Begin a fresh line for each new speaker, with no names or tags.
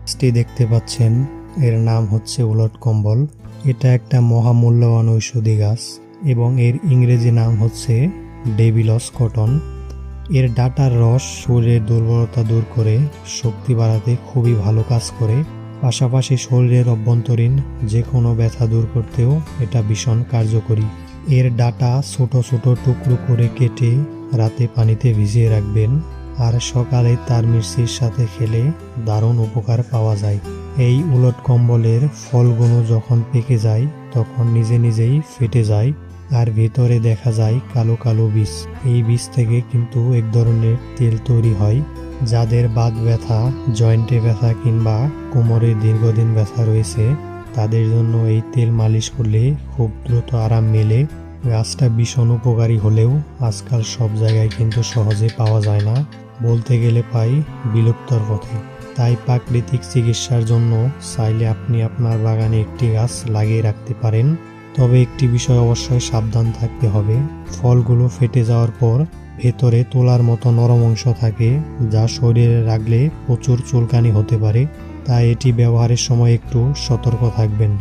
গাছটি দেখতে পাচ্ছেন, এর নাম হচ্ছে উলট কম্বল। এটা একটা মহামূল্যবান ঔষধি গাছ এবং এর ইংরেজি নাম হচ্ছে ডেভিলস কটন। এর ডাঁটার রস শরীরের দুর্বলতা দূর করে শক্তি বাড়াতে খুবই ভালো কাজ করে। পাশাপাশি শরীরের অভ্যন্তরীণ যে কোনো ব্যথা দূর করতেও এটা ভীষণ কার্যকরী। এর ডাঁটা ছোট ছোট টুকরো করে কেটে রাতে পানিতে ভিজিয়ে রাখবেন, আর সকালে তার মিষ্টির সাথে খেলে দারুণ উপকার পাওয়া যায়। এই উলট কম্বলের ফলগুলো যখন পেকে যায় তখন নিজে নিজেই ফেটে যায়, আর ভেতরে দেখা যায় কালো কালো বীজ। এই বীজ থেকে কিন্তু এক ধরনের তেল তৈরি হয়। যাদের বাত ব্যথা, জয়েন্টে ব্যথা কিংবা কোমরে দীর্ঘদিন ব্যথা রয়েছে তাদের জন্য এই তেল মালিশ করলে খুব দ্রুত আরাম মেলে। গাছটা ভীষণ উপকারী হলেও আজকাল সব জায়গায় কিন্তু সহজে পাওয়া যায় না, বলতে গেলে পাই বিলুপ্তর পথে। তাই প্রাকৃতিক চিকিৎসার জন্য চাইলে আপনি আপনার বাগানে একটি গাছ লাগিয়ে রাখতে পারেন। তবে একটি বিষয় অবশ্যই সাবধান থাকতে হবে, ফলগুলো ফেটে যাওয়ার পর ভেতরে তোলার মতো নরম অংশ থাকে, যা শরীরে রাখলে প্রচুর চুলকানি হতে পারে। তাই এটি ব্যবহারের সময় একটু সতর্ক থাকবেন।